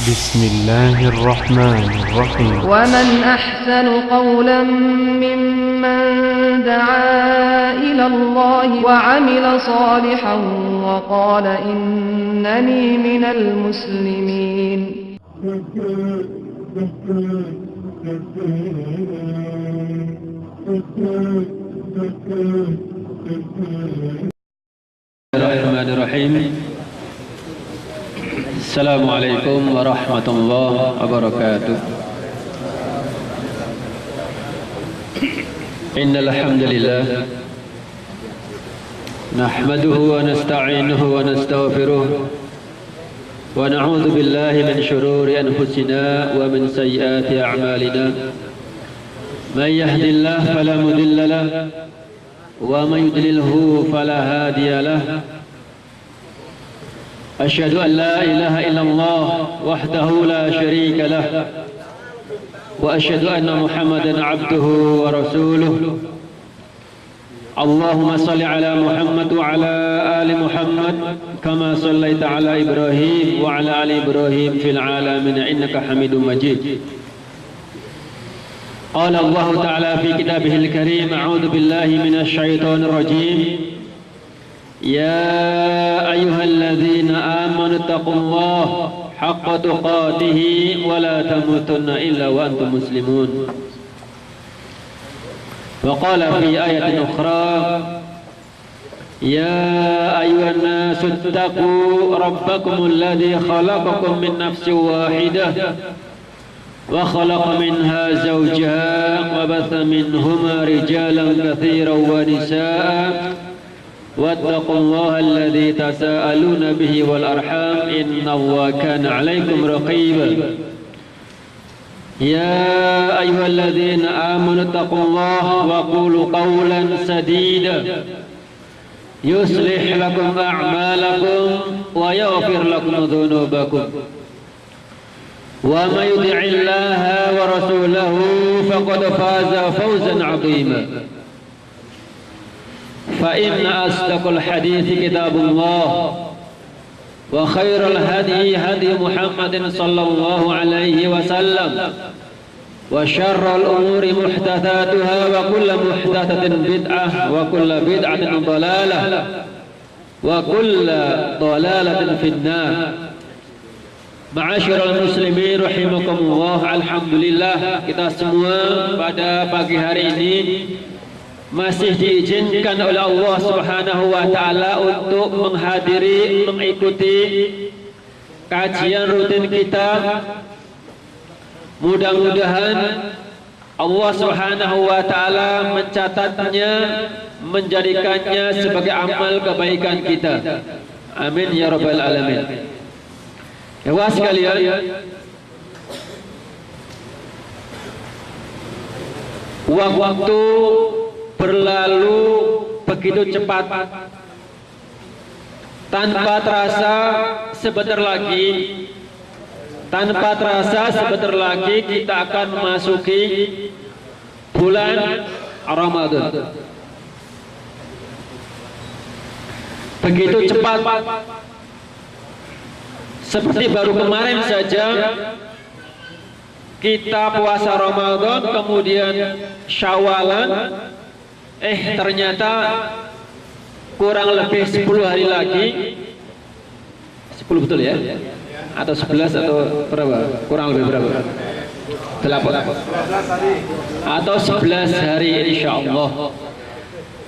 بسم الله الرحمن الرحيم ومن أحسن قولا ممن دعا إلى الله وعمل صالحا وقال إنني من المسلمين. Bismillahirrahmanirrahim. Assalamualaikum warahmatullahi wabarakatuh. Innal hamdalillah nahmaduhu wa nasta'inuhu wa nastaghfiruh wa na'udzu billahi min shururi anfusina wa min sayyiati a'malina. Man yahdihillahu fala mudilla lahu wa man yudlilhu fala hadiya lahu. أشهد أن لا إله إلا الله وحده لا شريك له وأشهد أن محمدا عبده ورسوله. اللهم صل على محمد وعلى آل محمد كما صليت على إبراهيم وعلى آل إبراهيم في العالمين إنك حميد مجيد. قال الله تعالى في كتابه الكريم أعوذ بالله من الشيطان الرجيم يا أيها الذين آمنوا اتقوا الله حق تقاته ولا تموتن إلا وأنتم مسلمون. وقال في آية أخرى يا أيها الناس اتقوا ربكم الذي خلقكم من نفس واحدة وخلق منها زوجها وبث منهما رجالا كثيرا ونساء واتقوا الله الذي تساءلون به والأرحام إن الله كان عليكم رقيبا. يا أيها الذين آمنوا اتقوا الله وقولوا قولا سديدا يصلح لكم أعمالكم ويغفر لكم ذنوبكم ومن يطع الله ورسوله فقد فاز فوزا عظيما. فإن أصدق الحديث كتاب الله وخير الهدي هدي محمد صلى الله عليه وسلم وشر الأمور محدثاتها وكل محدثة بدعة وكل بدعة ضلالة وكل ضلالة في النار. Ma'asyiral muslimin rahimakumullah. Alhamdulillah, kita semua pada pagi hari ini masih diizinkan oleh Allah Subhanahu wa taala untuk menghadiri, mengikuti kajian rutin kita. Mudah-mudahan Allah Subhanahu wa taala mencatatnya, menjadikannya sebagai amal kebaikan kita. Amin ya rabbal alamin. Jemaah sekalian, waktu berlalu begitu cepat, tanpa terasa sebentar lagi kita akan memasuki bulan Ramadan. Begitu cepat, seperti baru kemarin saja kita puasa Ramadan, kemudian Syawalan, ternyata kurang lebih 10 hari lagi, 10 betul ya? Atau 11 atau berapa? Kurang lebih berapa? 8 atau 11 hari insya Allah.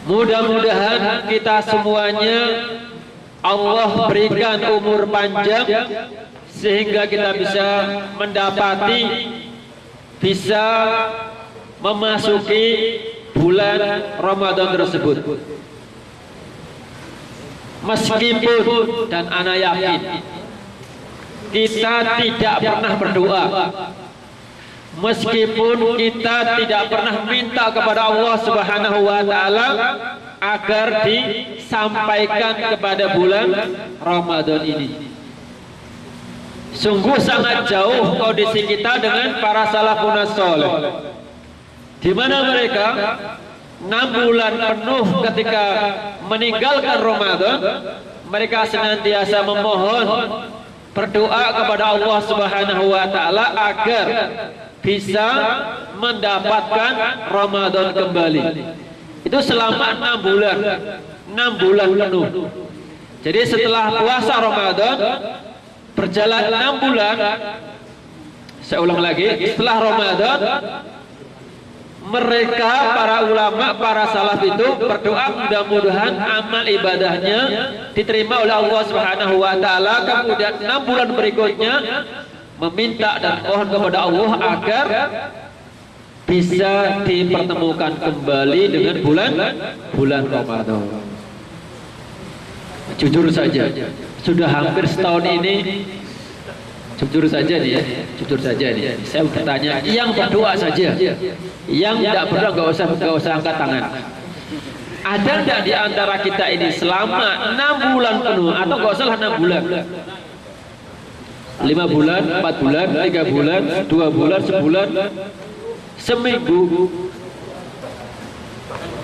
Mudah-mudahan kita semuanya Allah berikan umur panjang sehingga kita bisa mendapati, bisa memasuki bulan Ramadan tersebut. Meskipun, dan ana yakin, kita tidak pernah berdoa, meskipun kita tidak pernah minta kepada Allah Subhanahu wa taala agar disampaikan kepada bulan Ramadan ini. Sungguh sangat jauh kondisi kita dengan para salafun saleh, di mana mereka 6 bulan penuh ketika meninggalkan Ramadan, mereka senantiasa memohon berdoa kepada Allah Subhanahu wa taala agar bisa mendapatkan Ramadan kembali. Itu selama 6 bulan. 6 bulan penuh. Jadi setelah puasa Ramadan berjalan 6 bulan. Saya ulang lagi, setelah Ramadan mereka para ulama, para salaf itu berdoa mudah-mudahan amal ibadahnya diterima oleh Allah Subhanahu wa taala. Kemudian 6 bulan berikutnya meminta dan mohon kepada Allah agar bisa dipertemukan kembali dengan bulan Ramadan. Jujur saja, sudah hampir setahun ini, jujur saja nih ya, jujur saja nih. Saya bertanya, yang berdoa saja, yang tidak berdoa nggak usah angkat tangan. Ada tidak di antara kita ini selama 6 bulan penuh atau nggak usah 6 bulan, 5 bulan, 4 bulan, 3 bulan, 2 bulan, sebulan, seminggu,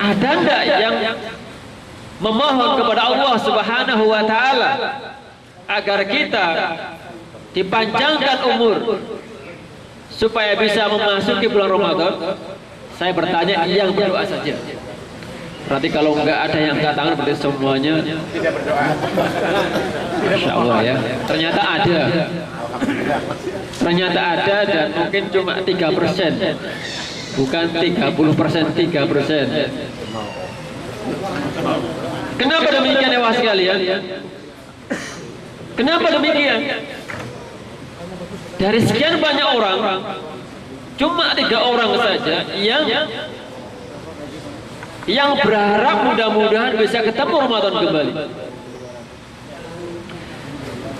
ada tidak yang memohon kepada Allah Subhanahu wa taala agar kita dipanjangkan umur supaya bisa memasuki bulan Ramadan? Saya bertanya, yang berdoa saja. Berarti kalau enggak ada yang angkat tangan berarti semuanya tidak berdoa. Masya Allah ya. Ternyata ada. Ternyata ada dan mungkin cuma 3%. Bukan 30%, 3%. Kenapa demikian ya sekalian? Kenapa demikian? Dari sekian banyak orang, cuma 3 orang saja yang berharap mudah-mudahan bisa ketemu Ramadan kembali.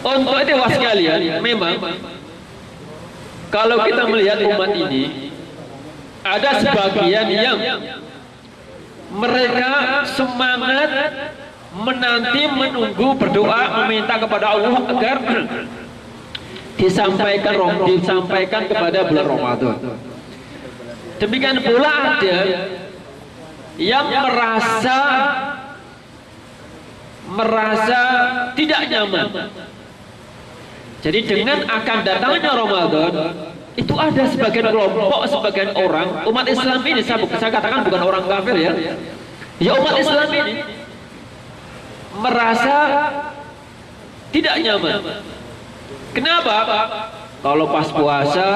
Untuk itu sekalian, memang kalau kita melihat umat ini, ada sebagian yang mereka semangat menanti, menunggu, berdoa, meminta kepada Allah agar disampaikan kepada bulan Ramadan. Demikian pula ada yang merasa tidak nyaman. Jadi dengan akan datangnya Ramadan, itu ada sebagian kelompok, sebagian orang umat Islam ini, saya katakan bukan orang kafir ya, ya umat Islam ini merasa tidak nyaman. Kenapa? Kalau pas puasa,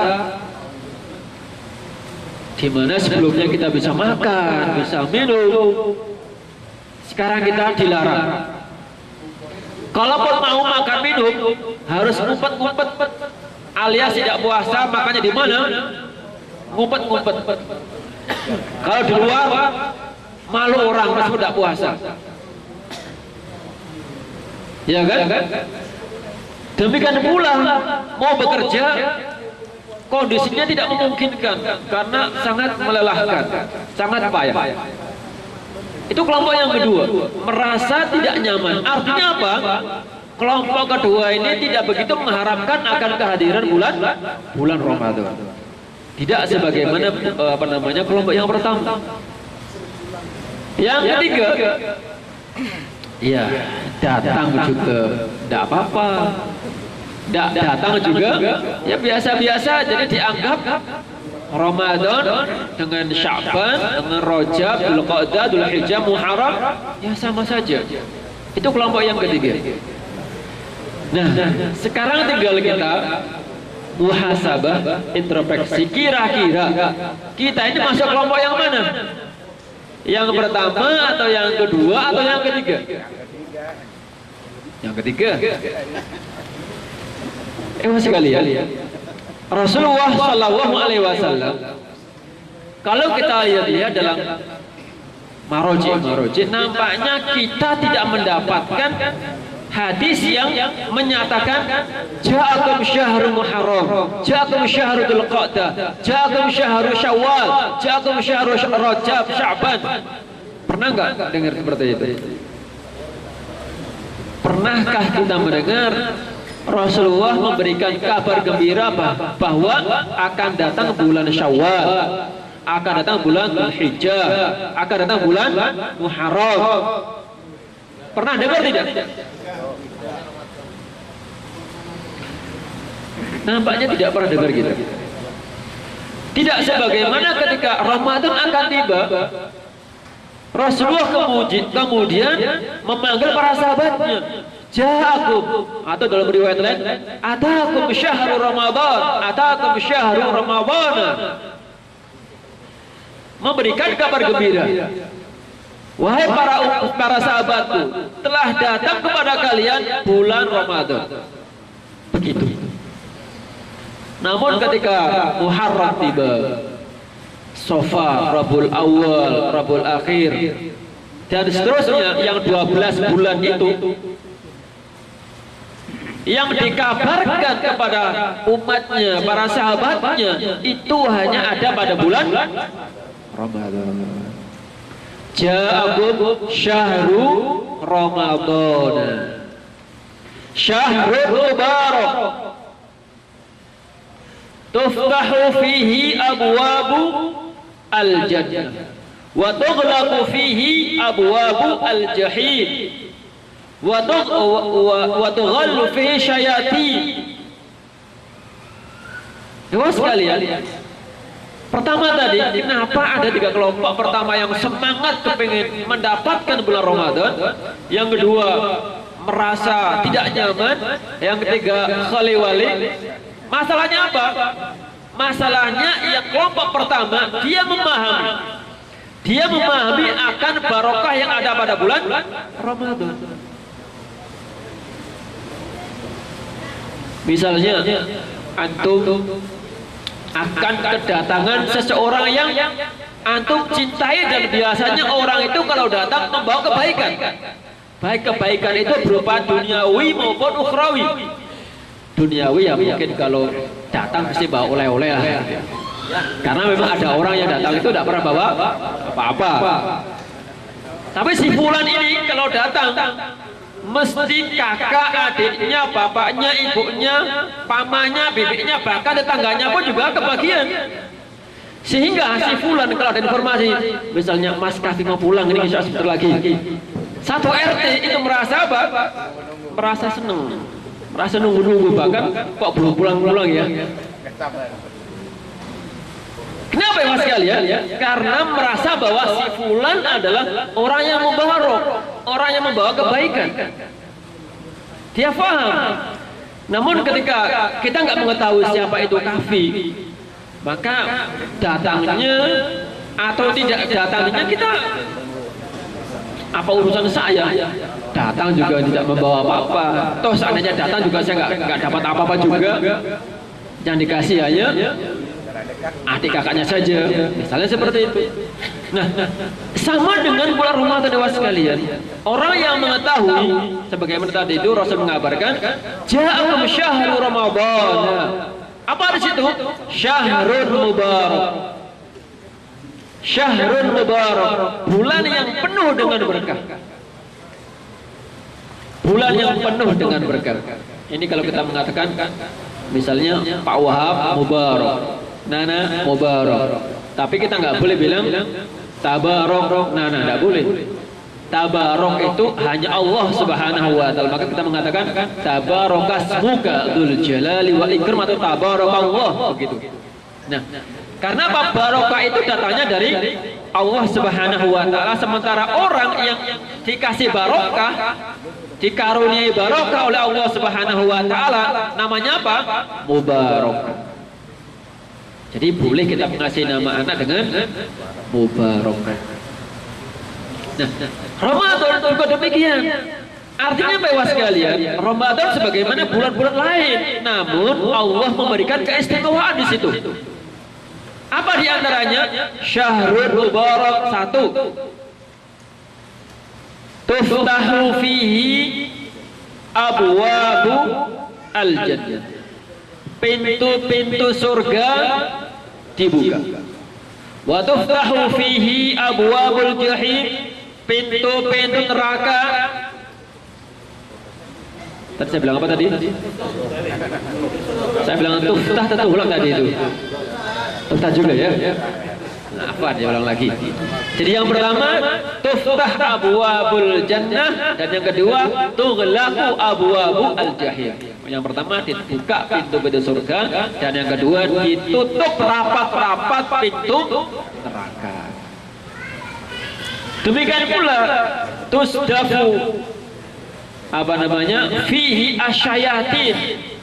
di mana sebelumnya kita bisa makan, bisa minum, sekarang kita dilarang. Kalaupun mau makan minum, harus ngumpet-ngumpet, alias tidak puasa, makanya di mana? Ngumpet-ngumpet. Kalau di luar, malu orang meskipun tidak puasa. Ya kan? Demikian pula mau bekerja, kondisinya tidak memungkinkan karena sangat melelahkan, sangat payah. Itu kelompok yang kedua, merasa tidak nyaman. Artinya apa? Kelompok kedua ini tidak begitu mengharapkan akan kehadiran bulan Ramadan. Tidak sebagaimana kelompok yang pertama. Yang ketiga, ya datang juga tidak apa-apa. Datang juga ya biasa-biasa, jadi dianggap Ramadan dengan Sya'ban, dengan Rajab, Dzulqa'dah, Dzulhijjah, Muharram ya sama saja. Itu kelompok yang ketiga. Nah, sekarang tinggal kita muhasabah, introspeksi. Kira-kira kita ini masuk kelompok yang mana? Yang pertama atau yang kedua atau yang ketiga? Yang ketiga. Sekalian, Rasulullah Shallallahu Alaihi Wasallam, kalau kita lihat dalam maroji, nampaknya kita tidak mendapatkan hadis yang menyatakan ja'akum syahrul muharram, ja'akum syahrul dzulqa'dah, ja'akum syahrul syawal, ja'akum syahrul rajab, sya'ban. Pernah nggak dengar seperti itu? Pernahkah kita mendengar Rasulullah memberikan kabar gembira bahwa akan datang bulan Syawal, akan datang bulan Dzulhijjah, akan datang bulan Muharram? Pernah dengar tidak? Nampaknya tidak pernah dengar gitu. Tidak sebagaimana ketika Ramadan akan tiba, Rasulullah kemudian memanggil para sahabatnya, ja'akum, atau dalam riwayat lain, atakum syahru Ramadan, atakum syahru Ramadan, memberikan kabar gembira. Wahai para sahabatku, telah datang kepada kalian bulan Ramadan. Begitu. Namun ketika Muharram tiba, Safar, Rabiul Awal, Rabiul Akhir, dan seterusnya yang 12 bulan itu, yang dikabarkan kepada umatnya, para sahabatnya, itu hanya ada pada bulan Ramadan. Ja'akum syahru Ramadan, syahrul mubarak, tuftahu fihi abwabu al-jannah wa tughlaqu fihi abwabu al-jahim wa tughallu fihi syayatin. Dewa sekalian, pertama tadi, kenapa ada 3 kelompok? Pertama yang semangat kepingin mendapatkan bulan Ramadan, yang kedua merasa tidak nyaman, yang ketiga khaliwali. Masalahnya apa? Masalahnya yang kelompok pertama, dia memahami akan barokah yang ada pada bulan Ramadan. Misalnya antum akan kedatangan seseorang yang antum cintai, dan biasanya orang itu kalau datang membawa kebaikan. Baik kebaikan itu berupa duniawi maupun ukhrawi. Duniawi ya mungkin kalau datang pasti bawa oleh-oleh lah. Karena memang ada orang yang datang itu tidak pernah bawa apa-apa. Tapi si fulan ini kalau datang mesti kakak, adiknya, bapaknya, ibunya, pamannya, bibiknya, bahkan tetangganya pun juga kebagian. Sehingga si fulan kalau ada informasi, misalnya Mas Kafi mau pulang ini insya Allah sebentar lagi, satu RT itu merasa apa? Merasa senang, merasa nunggu-nunggu, bahkan kok belum pulang-pulang ya. Kenapa ya Mas sekalian? Karena merasa bahwa si fulan adalah orang yang mubarak, orang yang membawa kebaikan. Dia paham. Namun ketika kita nggak mengetahui siapa itu Kafi, maka datangnya atau tidak datangnya kita, apa urusan saya? Datang juga tidak membawa apa-apa. Toh seandainya datang juga saya nggak dapat apa-apa juga. Yang dikasih hanya adik kakaknya saja, misalnya seperti itu. Nah, sama dengan bulan Ramadan dewa sekalian. Orang yang mengetahui, sebagaimana tadi itu Rasul mengabarkan, ja'akum syahru Ramadan. Apa di situ? Syahrul mubarak. Syahrul mubarak, bulan yang penuh dengan berkah. Bulan yang penuh dengan berkah. Ini kalau kita mengatakan, misalnya Pak Wahab mubarak, Nana mubarak. Tapi kita nggak boleh bilang tabarok Nana, nggak boleh. Tabarok itu hanya Allah Subhanahu wa taala. Maka kita mengatakan tabarakasmuka dzul jalali wal ikram, atau tabarakallah, begitu. Nah, karena apa? Barokah itu datangnya dari Allah Subhanahu wa taala, sementara orang yang dikasih barokah, dikaruniai barokah oleh Allah Subhanahu wa taala, namanya apa? Mubarak. Jadi boleh kita mengasih nama anak dengan Mubarak. Nah, Ramadan juga demikian. Artinya Bapak sekalian, Ramadan sebagaimana bulan-bulan lain, namun Allah memberikan keistimewaan di situ. Apa di antaranya? Syahrul Mubarak, 1. Tuftahu fihi abwabu al-jannah. Pintu-pintu surga dibuka. Wa tuftahu fihi abwabul jahim. Pintu-pintu neraka. Tadi saya bilang apa tadi? Saya bilang tuftah atau ulang tadi itu? Tuftah juga ya? Nah, apa dia ulang lagi? Jadi yang pertama tuftah abwabul jannah, dan yang kedua tughlaqu abwabu al jahim. Yang pertama dibuka pintu-pintu surga, dan yang kedua ditutup rapat-rapat pintu neraka. Demikian pula tusdafu fihi asyayatin,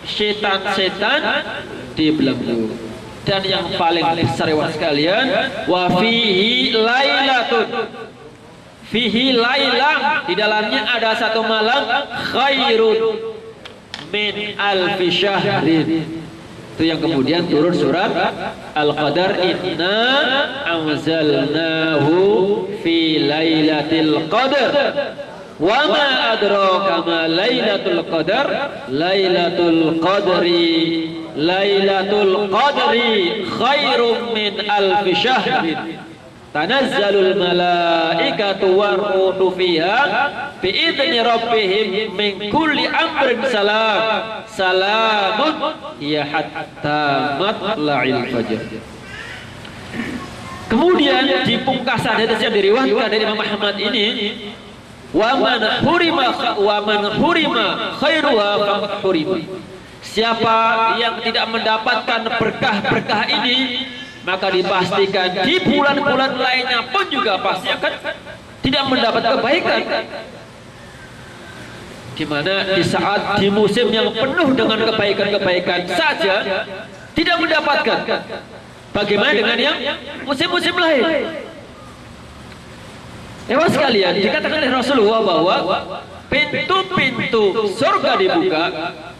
setan-setan dibelenggu. Dan yang paling besar sekalian, wa fihi lailatun, fihi lailah, di dalamnya ada satu malam, khairun min alfi syahrin. Itu yang kemudian turun surat Al-Qadar, inna anzalnahu fi lailatul qadar. Wa ma adraka ma lailatul qadar, lailatul qadri khairum min alfi syahrin. Tanazzalul malaikatu waruhu fiha biidzni rabbihim min kulli amrin salam. Salamun ya hatta matla'il fajr. Kemudian di pungkasan hadis yang diriwayatkan dari Imam Ahmad ini, wa man hurima khairuha faqad hurima. Siapa yang tidak mendapatkan berkah-berkah ini, maka dipastikan di bulan-bulan lainnya pun juga pasti akan tidak mendapat kebaikan. Di mana di saat di musim yang penuh dengan kebaikan-kebaikan saja tidak mendapatkan, bagaimana dengan yang musim-musim lain? Ewas sekalian, dikatakan oleh Rasulullah bahwa pintu-pintu surga dibuka.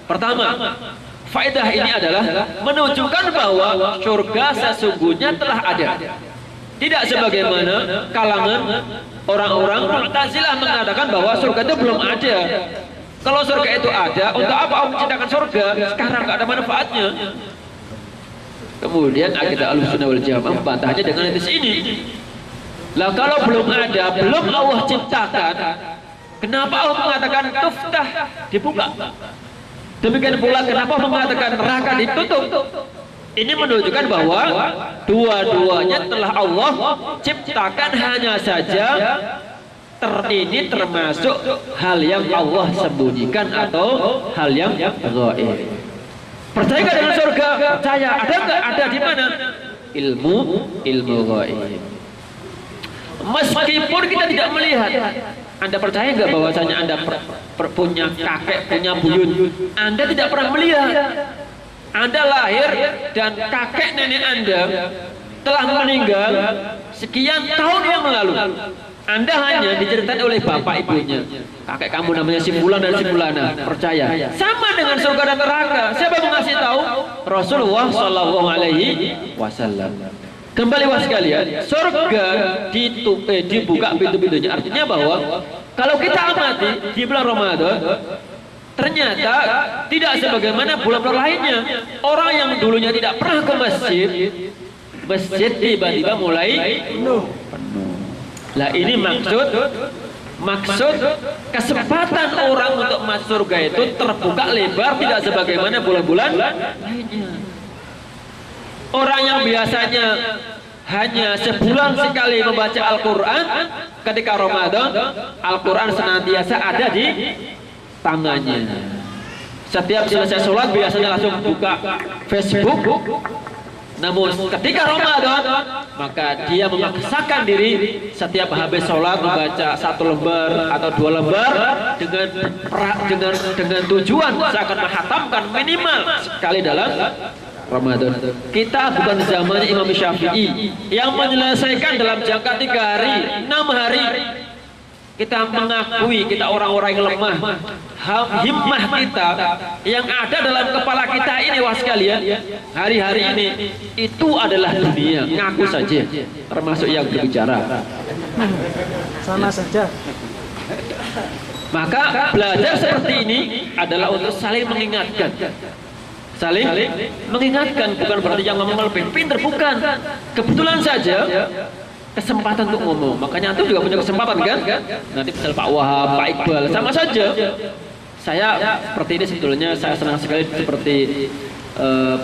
Pertama, faedah ini adalah menunjukkan bahwa surga sesungguhnya telah ada. Tidak sebagaimana kalangan orang-orang Mu'tazilah mengatakan bahwa surga itu belum ada. Kalau surga itu ada, untuk apa Allah menciptakan surga? Sekarang nggak ada manfaatnya. Kemudian akidah Ahlussunnah wal Jamaah membantahnya dengan hadis ini. Lah kalau belum ada, belum Allah ciptakan, kenapa Allah mengatakan tuftah, dibuka? Demikian pula kenapa mengatakan neraka ditutup? Ini menunjukkan bahwa dua-duanya telah Allah ciptakan, hanya saja ini termasuk hal yang Allah sembunyikan atau hal yang gaib. Percaya nggak dengan surga? Percaya. Ada nggak? Ada di mana? Ilmu gaib. Meskipun kita tidak melihat, Anda percaya nggak bahwasanya Anda punya kakek, punya buyut, Anda tidak pernah melihat. Anda lahir dan kakek nenek Anda telah meninggal sekian tahun yang lalu. Anda hanya diceritakan oleh bapak ibunya. Kakek kamu namanya si Fulan dan si Fulana. Percaya. Sama dengan surga dan neraka. Siapa mengasih tahu? Rasulullah Shallallahu Alaihi Wasallam. Kembali sekalian, surga dibuka pintu-pintunya. Artinya bahwa kalau kita amati di bulan Ramadan, ternyata tidak sebagaimana bulan-bulan lainnya. Orang yang dulunya tidak pernah ke masjid, masjid tiba-tiba mulai penuh. Lah ini maksud kesempatan orang untuk masuk surga itu terbuka lebar, tidak sebagaimana bulan-bulan lainnya. Orang yang biasanya hanya sebulan sekali membaca Al-Quran, ketika Ramadan Al-Quran senantiasa ada di tangannya. Setiap selesai sholat biasanya langsung buka Facebook. Namun ketika Ramadan, maka dia memaksakan diri setiap habis sholat membaca 1 lembar atau 2 lembar dengan tujuan seakan menghatamkan minimal sekali dalam Ramadan. Kita bukan zamannya Imam Syafi'i yang menyelesaikan dalam jangka 3 hari, 6 hari. Kita mengakui kita orang-orang yang lemah. Himmah kita yang ada dalam kepala kita ini, wah sekalian, hari-hari ini itu adalah dunia. Ngaku saja, termasuk yang berbicara. Sama saja. Maka belajar seperti ini adalah untuk saling mengingatkan. Saling mengingatkan, bukan berarti yang ngomong lebih pintar, bukan. Kebetulan saja kesempatan untuk ngomong. Makanya antum juga punya kesempatan kan? Nanti misal Pak Wahab, Pak Iqbal, sama saja. Saya seperti ini sebetulnya saya senang sekali seperti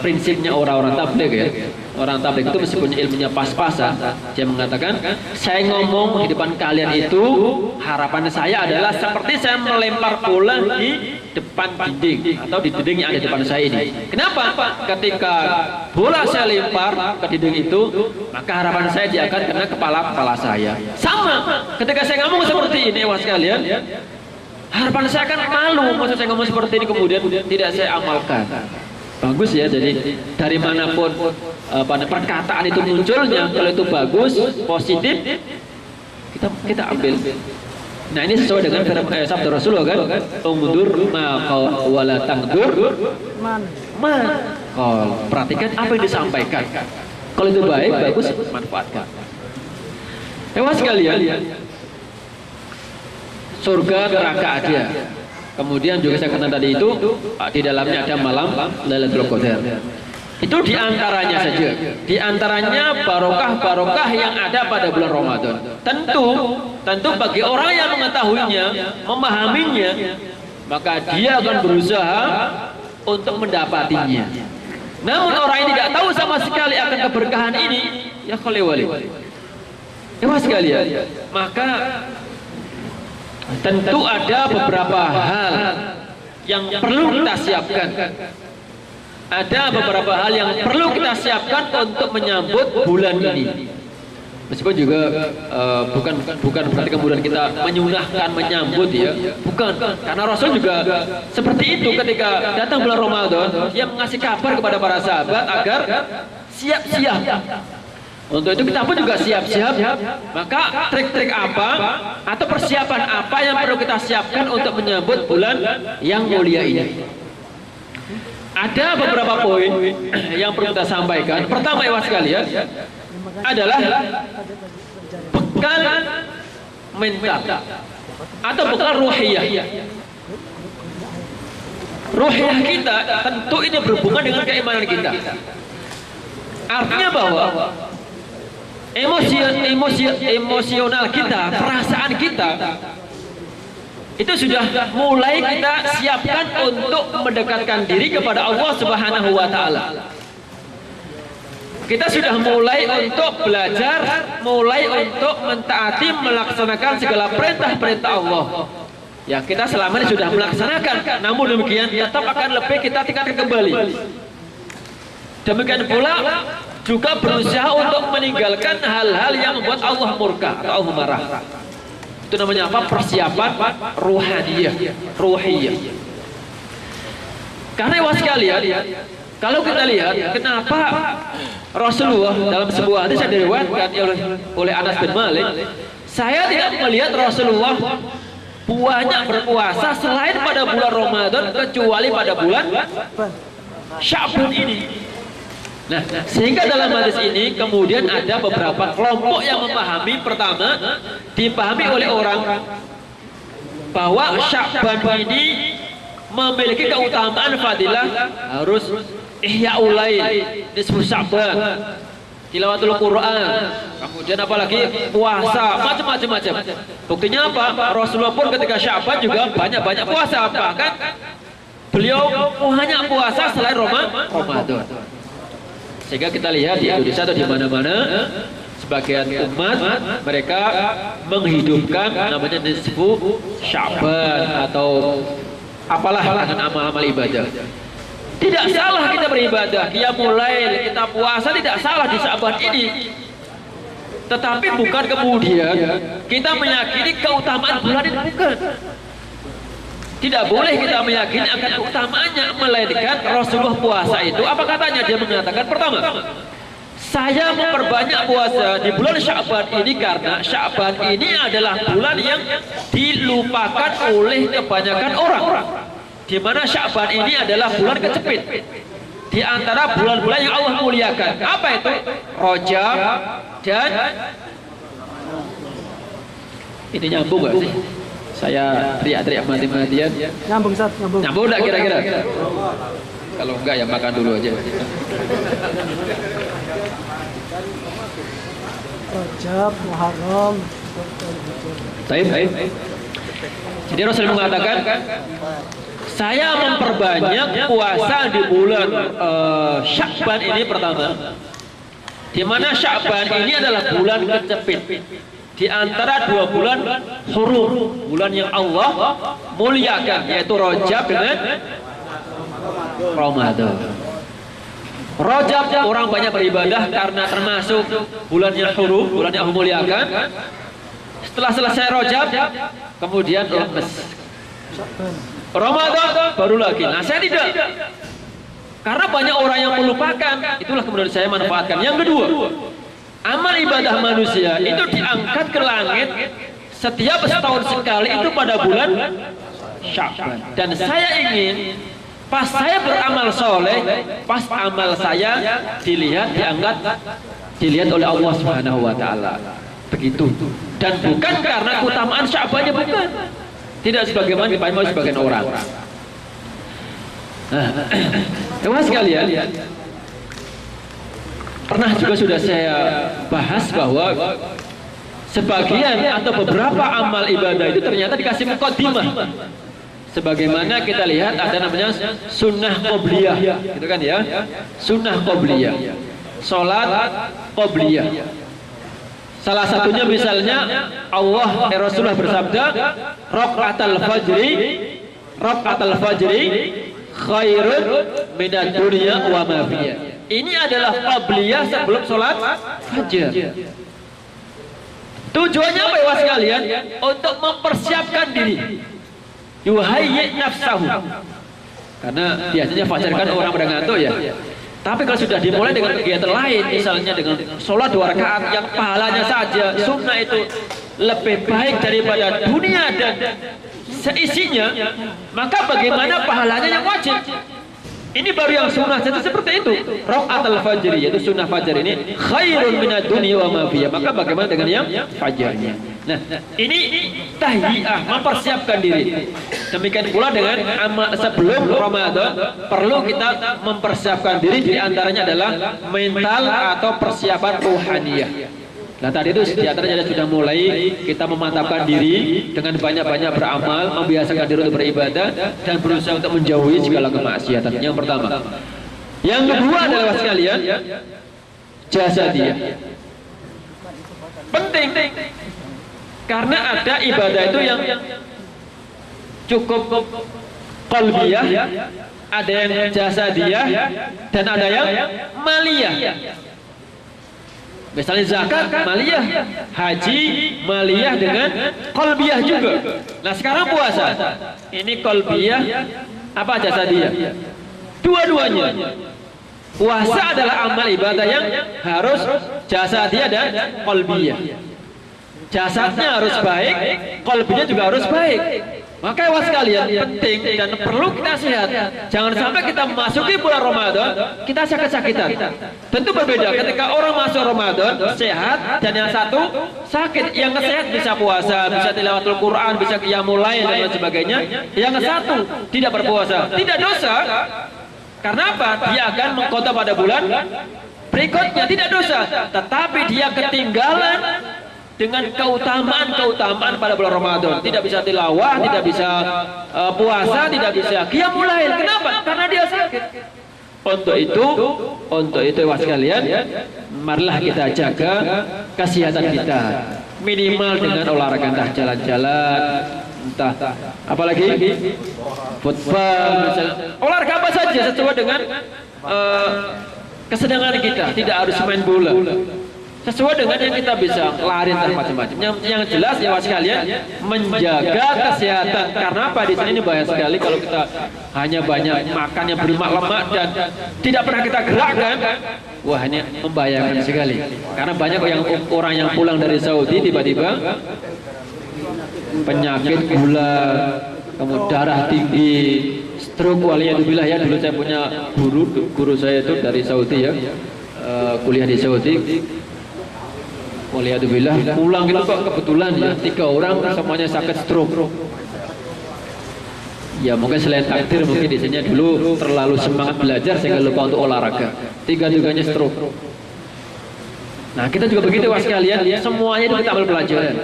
prinsipnya orang-orang tabligh ya. Orang tabligh itu meskipun ilmunya pas-pasan, dia mengatakan, saya ngomong di depan kalian itu harapan saya adalah seperti saya melempar bola di depan dinding atau di dinding yang ada di depan saya ini. Kenapa? Ketika bola saya lempar ke dinding itu, maka harapan saya dia akan kena kepala saya. Sama, ketika saya ngomong seperti ini, wahai sekalian, harapan saya akan malu, maksud saya ngomong seperti ini kemudian tidak saya amalkan. Bagus ya, jadi dari manapun perkataan itu munculnya, kalau itu bagus, positif, kita ambil. Nah ini sesuai dengan sabda Rasulullah kan, "Umdur ma wala tangdur man." Perhatikan apa yang disampaikan. Kalau itu baik, bagus, manfaatkan. Hewan sekalian, surga neraka ada. Kemudian juga saya katakan tadi itu di dalamnya ada malam Lailatul Qadar. Itu diantaranya saja. Diantaranya barokah-barokah yang ada pada bulan Ramadan. Tentu bagi orang yang mengetahuinya, memahaminya, maka dia akan berusaha untuk mendapatinya. Namun orang yang tidak tahu sama sekali akan keberkahan ini, ya khalewali. Ya sekalian, maka tentu ada beberapa hal yang perlu kita siapkan. Ada beberapa hal yang perlu kita siapkan untuk menyambut bulan ini. Meskipun juga bukan berarti kemudian kita menyunahkan menyambut ya, bukan. Karena Rasul juga seperti itu ketika datang bulan Ramadan, dia mengasih kabar kepada para sahabat agar siap-siap. Untuk itu kita pun juga siap-siap. Maka trik-trik apa atau persiapan apa yang perlu kita siapkan untuk menyambut bulan yang mulia ini? Ada beberapa poin yang perlu kita sampaikan. Pertama, ya sekalian, adalah bekal mental atau bekal ruhiyah. Ruhiyah kita tentu ini berhubungan dengan keimanan kita. Artinya bahwa emosional kita, perasaan kita itu sudah mulai kita siapkan untuk mendekatkan diri kepada Allah Subhanahu wa taala. Kita sudah mulai untuk belajar, mulai untuk mentaati, melaksanakan segala perintah-perintah Allah. Ya, kita selama ini sudah melaksanakan, namun demikian tetap akan lebih kita tingkatkan kembali. Demikian pula juga berusaha untuk meninggalkan hal-hal yang membuat Allah murka atau Allah marah. Itu namanya apa? Persiapan ruhaniyah, ruhiyah. Karena wah sekalian, kalau kita lihat kenapa Rasulullah dalam sebuah hadis yang diriwayatkan oleh Anas bin Malik, saya tidak melihat Rasulullah banyak berpuasa selain pada bulan Ramadan kecuali pada bulan Sya'ban ini. Nah, sehingga dalam hadis ini kemudian ada beberapa kelompok yang memahami. Pertama, dipahami oleh orang bahwa Sya'ban ini memiliki keutamaan fadilah harus ihya'ul lail, nisfu Sya'ban, tilawatul Quran, kemudian apalagi puasa, macam-macam. Buktinya apa? Rasulullah pun ketika Sya'ban juga banyak-banyak puasa, bahkan beliau hanya puasa selain Ramadan. Sehingga kita lihat di Indonesia atau di mana-mana sebagian umat mereka menghidupkan namanya nisfu Sya'ban atau apalah dengan amal-amal ibadah. Tidak salah kita beribadah, dia mulai kita puasa tidak salah di Sya'ban ini. Tetapi bukan kemudian kita meyakini keutamaan bulan ini, bukan. Tidak boleh kita meyakini akan keutamaannya, melainkan Rasulullah puasa itu apa katanya? Dia mengatakan pertama, saya memperbanyak puasa di bulan Sya'ban ini karena Sya'ban ini adalah bulan yang dilupakan oleh kebanyakan orang. Di mana Sya'ban ini adalah bulan kecepit di antara bulan-bulan yang Allah muliakan. Apa itu? Rajab dan ini nyambung gak sih? Saya teriak-teriak mati-matian. Nyambung, Ustaz, nyambung. Nyambung enggak kira-kira? Kalau enggak ya makan dulu aja. Rajab, Muharram. Baik. Jadi Rasul mengatakan, saya memperbanyak puasa di bulan Sya'ban ini pertama. Di mana Sya'ban ini adalah bulan kecepit. di antara 2 bulan hurum, bulan yang Allah muliakan, yaitu Rajab dengan Ramadan. Rajab orang banyak beribadah karena termasuk bulan yang hurum, bulan yang Allah muliakan. Setelah selesai Rajab, kemudian lemes. Ramadan baru lagi. Nah, saya tidak. Karena banyak orang yang melupakan, itulah kemudian saya manfaatkan. Yang kedua, amal ibadah manusia itu diangkat ke langit setiap setahun sekali, itu pada bulan Sya'ban. Dan saya ingin pas saya beramal soleh, pas amal saya dilihat oleh Allah Subhanahu wa taala. Begitu. Dan bukan karena keutamaan Sya'bannya, bukan. Tidak sebagaimana dipahami sebagian orang. Teman sekalian, pernah juga sudah saya bahas bahwa sebagian atau beberapa amal ibadah itu ternyata dikasih muqaddimah. Sebagaimana kita lihat ada namanya sunnah qobliyah, gitu kan ya? Sunnah qobliyah, salat qobliyah. Salah satunya misalnya Rasulullah bersabda, raqatul fajri khairun minad dunya wa ma fiha. Ini adalah qabliyah sebelum salat fajar. Tujuannya apa ya sekalian? Untuk mempersiapkan diri. Yuhayyi nafsahu. Karena biasanya fajar kan orang pada ngantuk ya. Tapi kalau sudah dimulai dengan kegiatan lain, misalnya dengan sholat 2 rakaat yang pahalanya saja sunnah itu lebih baik daripada dunia dan seisinya, maka bagaimana pahalanya yang wajib? Ini baru yang sunnah saja seperti itu. Raqatul fajri, yaitu sunnah fajar ini khairun minad dunya wa ma fiha. Maka bagaimana dengan yang fajarnya? Nah, ini tahiyah, mempersiapkan diri. Demikian pula dengan amal sebelum Ramadan, perlu kita mempersiapkan diri, di antaranya adalah mental atau persiapan ruhaniyah. Nah, tadi itu di antaranya sudah mulai kita memantapkan diri dengan banyak-banyak beramal, membiasakan diri untuk beribadah dan berusaha untuk menjauhi segala kemaksiatan. Yang pertama. Yang kedua adalah sekalian, jasadiyah. Penting. Karena ada ibadah itu yang cukup qalbiyah, ada yang jasadiyah, dan ada yang maliyah. Misalnya zakat maliyah, haji maliyah dengan qalbiyah juga. Nah, sekarang puasa, ini qalbiyah apa jasadiyah? Dua-duanya. Puasa adalah amal ibadah yang harus jasadiyah dan qalbiyah. Jasadnya harus baik, qalbinya juga harus baik. Maka was sekalian, penting dan perlu kita sehat. Jangan sampai kita memasuki bulan Ramadan kita sakit-sakitan. Tentu berbeda ketika orang masuk Ramadan sehat dan yang satu sakit. Yang sehat bisa puasa, bisa tilawatul Quran, bisa qiyamul lail dan lain sebagainya. Yang satu tidak berpuasa, tidak dosa. Karena apa? Dia akan mengkota pada bulan berikutnya, tidak dosa. Tetapi dia ketinggalan dengan keutamaan pada bulan Ramadan. Tidak bisa tilawah, tidak bisa puasa, tidak bisa qiyamul lail. Kenapa? Karena dia sakit. Untuk itu was sekalian, marilah kita jaga kesehatan kita. Minimal dengan olahraga, entah jalan-jalan, entah apalagi football, misalnya. Olahraga apa saja sesuai dengan kesenangan kita. Tidak harus main bola. Sesuai dengan yang kita bisa, lari dan macam-macam. Yang jelas ya sekalian, menjaga kesehatan. Karena apa? Di sini ini bahaya sekali kalau kita hanya banyak makan yang berlemak-lemak dan tidak pernah kita gerakkan. Wah, ini membahayakan sekali. Karena banyak orang yang pulang dari Saudi tiba-tiba penyakit gula, kemudian darah tinggi, stroke, waliyadzubillah ya. Dulu saya punya guru saya itu dari Saudi ya, kuliah di Saudi. Waliyadzubillah, pulang itu kok kebetulan ya 3 orang semuanya sakit stroke. Ya mungkin selain takdir, mungkin di sini dulu terlalu semangat belajar sehingga lupa untuk olahraga. 3-tiganya stroke. Nah, kita juga begitu was sekalian, semuanya itu kita ambil pelajaran.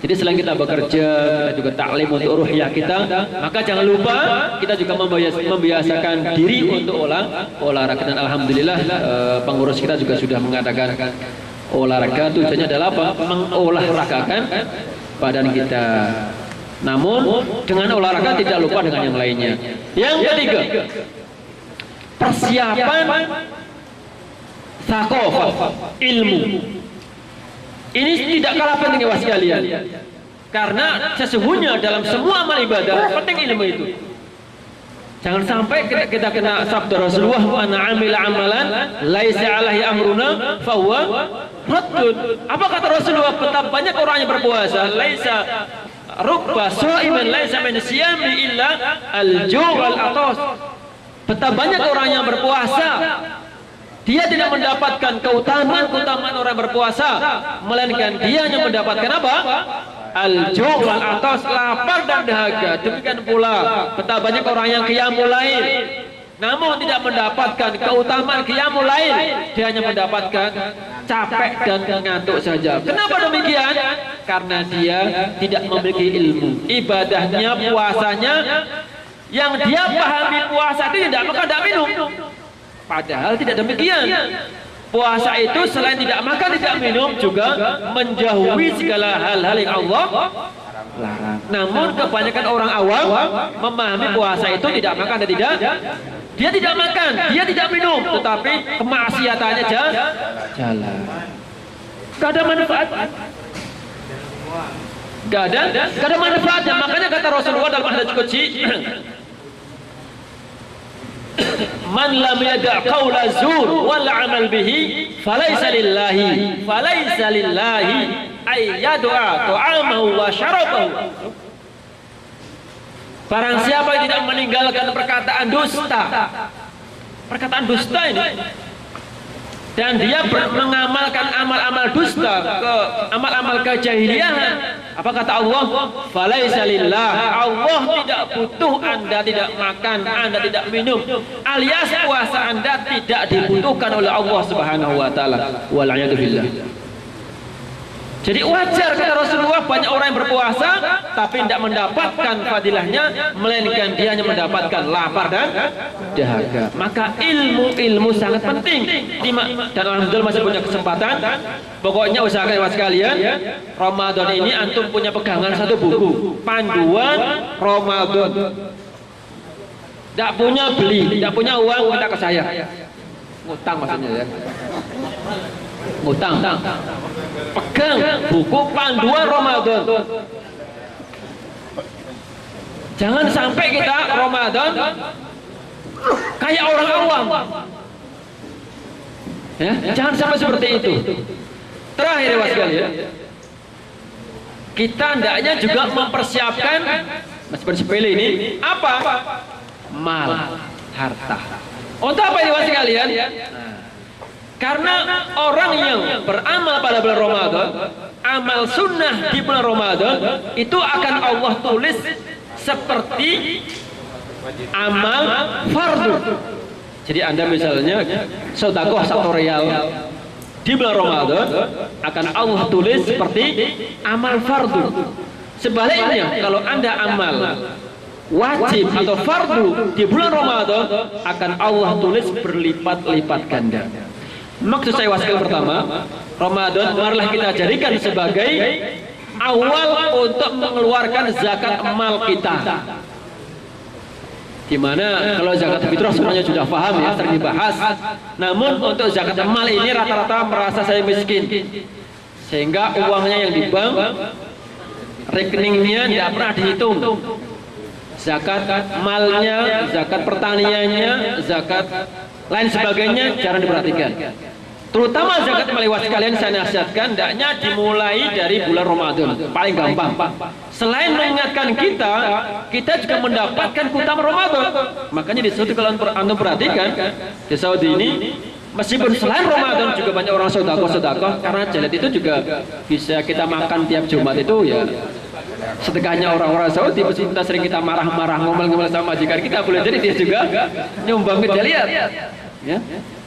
Jadi selain kita bekerja, kita juga taklim untuk ruhiyah kita, maka jangan lupa kita juga membiasakan diri untuk olahraga. Dan alhamdulillah pengurus kita juga sudah mengatakan Olahraga tujuannya adalah apa? Mengolahragakan badan kita. Namun dengan olahraga tidak lupa dengan yang lainnya. Yang ketiga, persiapan thaqafah, ilmu. Ini tidak kalah penting ya sekalian. Karena sesungguhnya dalam semua amal ibadah penting ilmu itu. Jangan sampai kita kena sabda Rasulullah, "Man 'amila 'amalan laisa 'alaihi amruna fahuwa raddun." Apa kata Rasulullah? Betapa banyak orang yang berpuasa, laisa rubba sha'iman laisa min siyami illa al-ju' wal 'atas. Betapa banyak orang yang berpuasa, dia tidak mendapatkan keutamaan orang berpuasa, melainkan dia hanya mendapatkan apa? Al-ju' wal 'atas, lapar dan dahaga. Demikian pula betapa banyak orang yang qiyamul lail namun tidak mendapatkan keutamaan qiyamul lail, dia hanya mendapatkan capek dan ngantuk saja. Kenapa demikian? Karena dia tidak memiliki ilmu. Ibadahnya, puasanya, yang dia pahami puasa itu tidak makan, tidak minum. Padahal tidak demikian. Puasa itu selain tidak makan, tidak minum, juga menjauhi segala hal-hal yang Allah larang. Namun kebanyakan orang awam memahami puasa itu tidak makan dan tidak, dia tidak makan, dia tidak minum, tetapi kemaksiatannya jalan. Gak ada manfaat. Gak ada manfaatnya. Makanya kata Rasulullah dalam hadits qudsi, man lam yada' qawla zur wal 'amal bihi falaysa lillahi ay yad'a ta'amahu wa syarabahu. Barang siapa yang tidak meninggalkan perkataan dusta ini, dan dia mengamalkan amal-amal dusta, amal-amal kejahiliahan, apa kata Allah? Falaisa lillah, Allah tidak butuh Anda tidak makan, Anda tidak minum, alias puasa Anda tidak dibutuhkan oleh Allah Subhanahu wa taala. Wal-'iyadu billah. Jadi wajar kata Rasulullah, banyak orang yang berpuasa tapi tidak mendapatkan fadilahnya, melainkan dia hanya mendapatkan lapar dan dahaga. Maka ilmu sangat penting. Dan alhamdulillah masih punya kesempatan. Pokoknya usahakan mas sekalian, Ramadan ini antum punya pegangan satu buku, panduan Ramadan. Tidak punya beli, tidak punya uang, minta ke saya. Ngutang maksudnya ya. Ngutang. Pegang buku panduan Ramadan. Jangan sampai kita Ramadan kayak orang awam. Ya, jangan sampai seperti itu. Terakhir ya sekalian, kita hendaknya juga mempersiapkan, masih sepele ini, apa? Mal, harta. Untuk apa ini sekalian? Karena orang yang beramal pada bulan Ramadan, amal sunnah di bulan Ramadan, itu akan Allah tulis seperti amal fardu. Jadi Anda misalnya sedekah 1 rial di bulan Ramadan, akan Allah tulis seperti amal fardu. Sebaliknya, kalau Anda amal wajib atau fardu di bulan Ramadan, akan Allah tulis berlipat-lipat ganda. Maksud saya waskil pertama, Ramadan marilah kita jadikan sebagai awal untuk mengeluarkan zakat mal kita. Dimana kalau zakat fitrah semuanya sudah paham ya, sering dibahas. Namun untuk zakat mal ini rata-rata merasa saya miskin, sehingga uangnya yang di bank, rekeningnya tidak pernah dihitung. Zakat malnya, zakat pertaniannya, zakat lain sebagainya jarang diperhatikan. Terutama zakat melewat sekalian saya nasihatkan hendaknya dimulai dari bulan Ramadan, paling gampang. Selain mengingatkan kita juga mendapatkan keutamaan Ramadan. Makanya di Saudi kalau antum perhatikan, di Saudi ini meskipun selain Ramadan juga banyak orang sedekah, karena jalet itu juga bisa kita makan tiap Jumat itu ya. Sedekahnya orang-orang Saudi, meskipun kita sering kita marah-marah ngomel-ngomel sama majikan kita, boleh jadi dia juga nyumbang ke jaliat. Ya.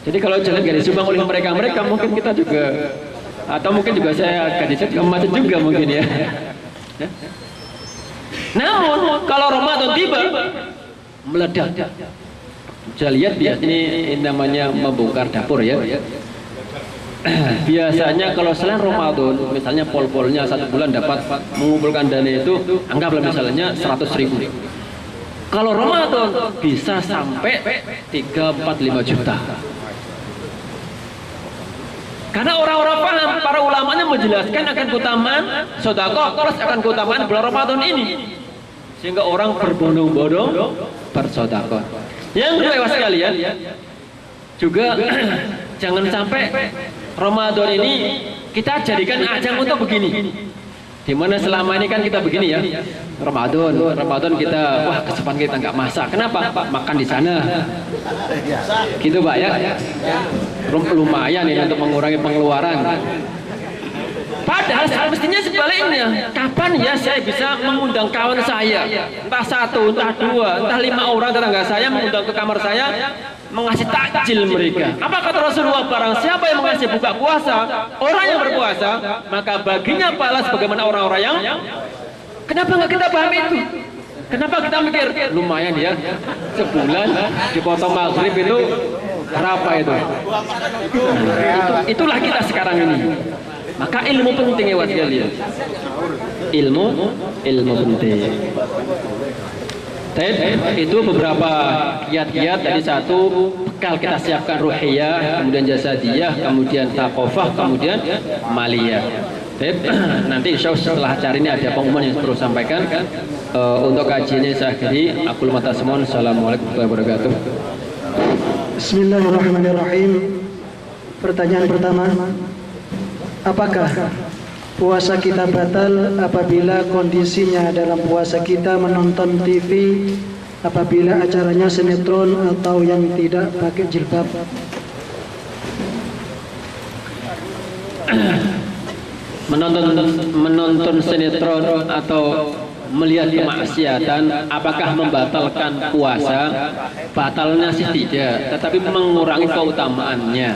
Jadi kalau jalan gak disumbang oleh mereka mungkin kita juga, atau mungkin juga saya akan dicet macet juga mungkin ya. Namun kalau Ramadan tiba meledak. Saya lihat biasanya ini namanya membongkar dapur ya. biasanya kalau selain Ramadan, misalnya pol-polnya 1 bulan dapat mengumpulkan dana itu, anggaplah misalnya 100.000. Kalau Ramadan bisa sampai 3, 4, 5 juta. Karena orang-orang paham, para ulamanya menjelaskan akan keutamaan sedekah plus akan keutamaan bulan Ramadan ini. Sehingga orang berbondong-bondong bersedekah. Yang kedua sekalian, juga jangan sampai Ramadan ini kita jadikan ajang untuk begini. Dimana selama ini kan kita begini ya, Ramadan kita, wah kesempatan kita nggak masak. Kenapa? Makan di sana. Gitu Pak ya. Lumayan ini untuk mengurangi pengeluaran. Padahal mestinya sebaliknya. Kapan ya saya bisa mengundang kawan saya, entah 1, entah 2, entah 5 orang tetangga saya, mengundang ke kamar saya, mengasih takjil mereka. Apa kata Rasulullah? Barang siapa yang mengasih buka puasa, orang yang berpuasa, maka baginya pahala sebagaimana orang-orang yang. Kenapa nggak kita paham itu? Kenapa kita mikir lumayan ya, sebulan dipotong maghrib itu berapa itu? Itulah kita sekarang ini. Maka ilmu penting ya sekalian. Ilmu penting. Itu beberapa kiat-kiat. Tadi 1 bekal kita siapkan ruhiyah, kemudian jasadiyah, kemudian taqofah, kemudian maliyah. Nanti insya Allah setelah acara ini ada pengumuman yang perlu sampaikan. Untuk kajiannya saya akhiri. Aku mata semua. Assalamualaikum warahmatullahi wabarakatuh. Bismillahirrahmanirrahim. Pertanyaan pertama, apakah puasa kita batal apabila kondisinya dalam puasa kita menonton TV, apabila acaranya sinetron atau yang tidak pakai jilbab? Menonton sinetron atau melihat kemaksiatan, apakah membatalkan puasa? Batalnya sih tidak, tetapi mengurangi keutamaannya.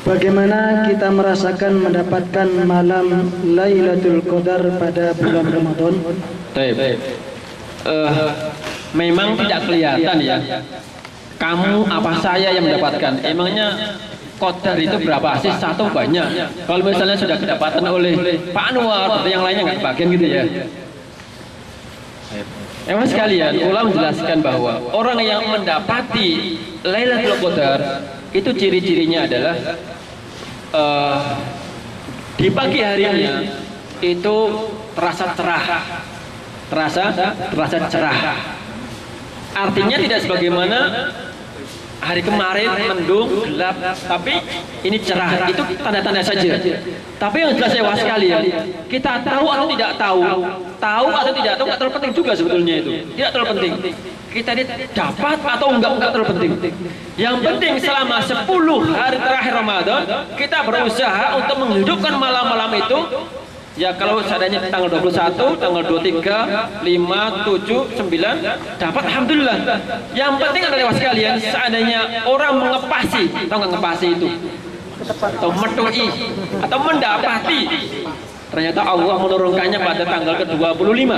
Bagaimana kita merasakan mendapatkan malam Lailatul Qadar pada bulan Ramadan? Memang tidak kelihatan ya. Kamu apa saya yang mendapatkan? Emangnya Qadar itu berapa sih? 1 banyak. Kalau misalnya sudah kedapatan oleh Pak Anwar atau yang lainnya nggak bagian gitu ya. Emang sekalian, ulama menjelaskan bahwa orang yang mendapati Lailatul Qadar itu ciri-cirinya adalah di pagi harinya itu terasa cerah. Artinya tidak sebagaimana hari kemarin mendung, gelap, tapi ini cerah. Itu tanda-tanda saja. Tapi yang jelas ya sekalian, kita tahu atau tidak tahu atau tidak tahu nggak terlalu penting juga sebetulnya itu. Tidak terlalu penting. Kita ini dapat atau enggak terlalu penting. Yang penting selama 10 hari terakhir Ramadan, kita berusaha untuk menghidupkan malam-malam itu. Ya kalau seadanya tanggal 21, tanggal 23, 5, 7, 9 dapat alhamdulillah. Yang penting adalah sekalian, seandainya orang mengepasi, atau nggak ngepasi itu, atau metui, atau mendapati, ternyata Allah menurunkannya pada tanggal ke-25.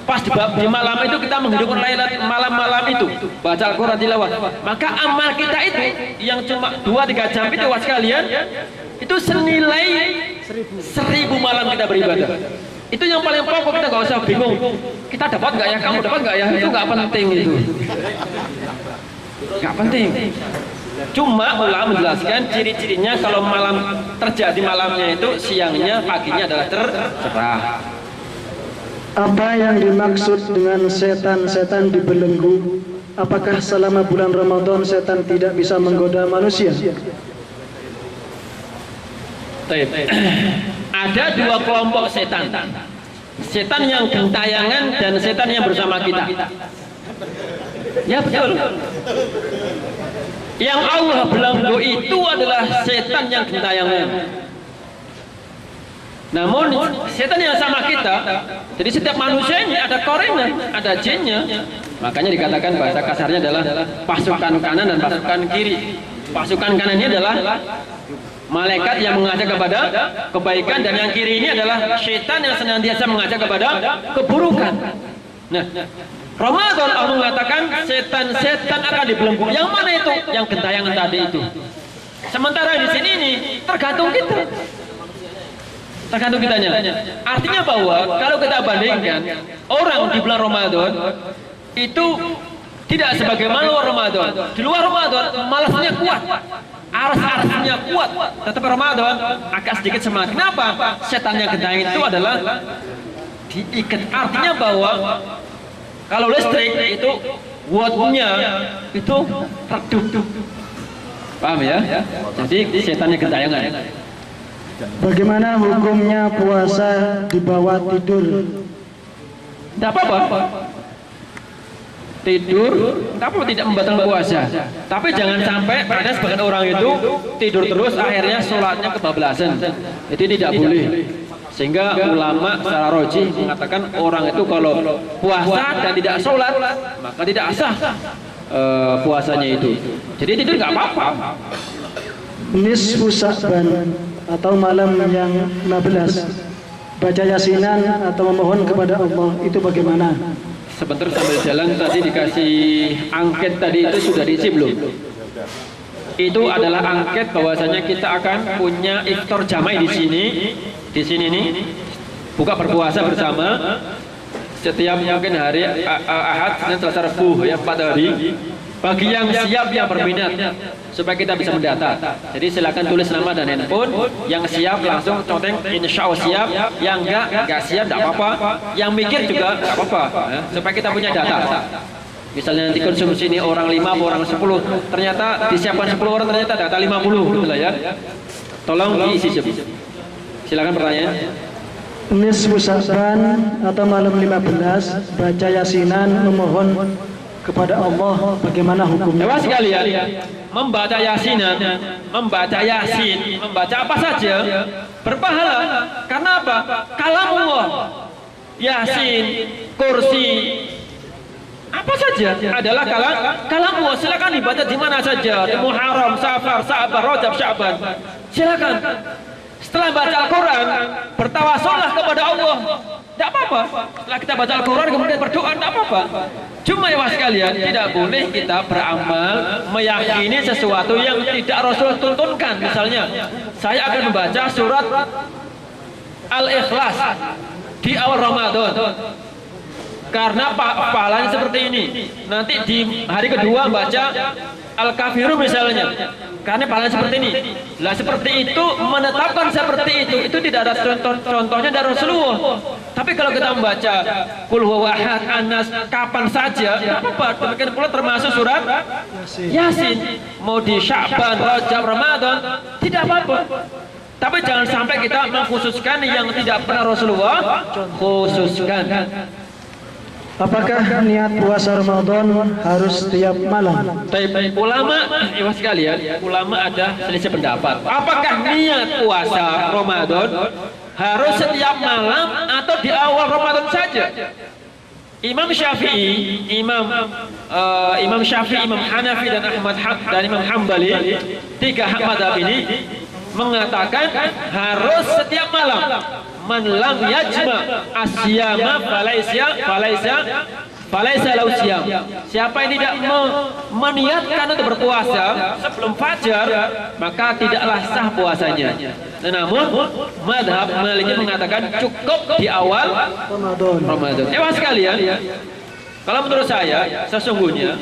Pas di malam itu kita menghidupkan malam-malam itu, baca Al-Quran tilawah. Maka amal kita itu yang cuma 2-3 jam itu sekalian, itu senilai 1000 malam kita beribadah. Itu yang paling pokok, kita nggak usah bingung. Kita dapat nggak ya? Kamu dapat nggak ya? Itu nggak penting itu. Nggak penting. Cuma ulama menjelaskan ciri-cirinya kalau malam terjadi malamnya itu siangnya, paginya adalah cerah. Apa yang dimaksud dengan setan-setan dibelenggu? Apakah selama bulan Ramadan setan tidak bisa menggoda manusia? Ada 2 kelompok setan. Setan yang gentayangan dan setan yang bersama kita. Ya betul. Yang Allah belenggu itu adalah setan yang gentayangan. Namun setan yang sama kita, jadi setiap manusia ini ada korengnya, ada jinnya. Makanya dikatakan bahasa kasarnya adalah pasukan kanan dan pasukan kiri. Pasukan kanan ini adalah malaikat yang mengajak kepada kebaikan, dan yang kiri ini adalah setan yang senantiasa mengajak kepada keburukan. Nah, Ramadan Allah mengatakan setan-setan akan dibelenggu. Yang mana itu? Yang gentayangan tadi itu. Sementara di sini ini tergantung kita. Tergantung kitanya. Artinya bahwa kalau kita bandingkan orang di bulan Ramadan itu tidak sebagaimana luar Ramadan. Di luar Ramadan malasnya kuat, aras-arasnya kuat. Tetapi Ramadan agak sedikit semangat. Kenapa? Setannya gedang itu adalah diikat. Artinya bahwa kalau listrik itu wattnya itu redup. Paham ya? Jadi setannya gentayangan. Bagaimana hukumnya puasa di bawah tidur? Tidak apa-apa. Tidur, tapi tidak membatalkan puasa. Tapi jangan sampai ada sebagian orang itu tidur terus akhirnya sholatnya kebablasan. Itu tidak boleh. Sehingga ulama secara roji mengatakan orang itu kalau puasa dan tidak sholat maka tidak sah puasanya itu. Jadi tidur nggak apa-apa. Nisfu Sya'ban atau malam yang 15, baca yasinan atau memohon kepada Allah, itu bagaimana? Sebentar sambil jalan tadi dikasih angket tadi itu sudah diisi belum? Itu adalah angket bahwasanya kita akan punya iftar jamaah di sini nih buka berpuasa bersama setiap mungkin hari Ahad, Senin, Selasa, Rabu ya 4 hari. Bagi yang siap yang berminat supaya kita bisa mendata. Jadi silakan tulis nama dan handphone. Yang siap langsung conteng insya Allah siap. Yang enggak siap tidak apa-apa. Yang mikir juga tidak apa-apa ya, supaya kita punya data. Misalnya nanti konsumsi ini orang 5 orang 10, ternyata disiapkan 10 orang ternyata data 50 gitu lah ya. Tolong diisi. Silakan pertanyaan. Nisfu Sya'ban atau malam 15, baca yasinan memohon kepada Allah, bagaimana hukumnya? Dewa sekalian, membaca yasinan, membaca yasin, membaca apa saja berpahala. Karena apa? Kalamullah, yasin, kursi, apa saja adalah kalamullah. Silakan dibaca di mana saja, di Muharram, Safar, Sa'ban, Rajab, Sya'ban. Silakan. Setelah baca Al-Quran, bertawasullah kepada Allah. Tidak apa-apa. Setelah kita baca Al-Quran kemudian berdoa, tidak apa-apa. Cuma ya sekalian, tidak boleh kita beramal meyakini sesuatu yang tidak Rasul tuntunkan. Misalnya, saya akan membaca surat Al-Ikhlas di awal Ramadan karena pahalanya seperti ini. Nanti di hari kedua baca Al-Kafirun misalnya, karena pahalanya seperti ini. Lah seperti itu, menetapkan seperti itu tidak ada contohnya dari Rasulullah. Tapi kalau kita membaca Qul huwa ahad, Anas kapan saja, tidak apa-apa. Demikian pula termasuk surat Yasin, mau di Sya'ban, Rajab, Ramadan, tidak apa-apa. Tapi jangan sampai kita mengkhususkan yang tidak pernah Rasulullah khususkan. Apakah niat puasa Ramadan harus setiap malam? Ulama, iwas sekalian, ulama ada selisih pendapat. Apakah niat puasa Ramadan harus setiap malam atau di awal Ramadan saja? Imam Syafi'i, Imam Hanafi dan Imam Hambali, tiga madhab ini mengatakan harus setiap malam. Man lam yajma asyama falaisa lahu syam. Siapa yang tidak meniatkan untuk berpuasa sebelum fajar, maka tidaklah sah puasanya. Namun madhab Maliki mengatakan cukup di awal Ramadan. Sekalian, kalau menurut saya sesungguhnya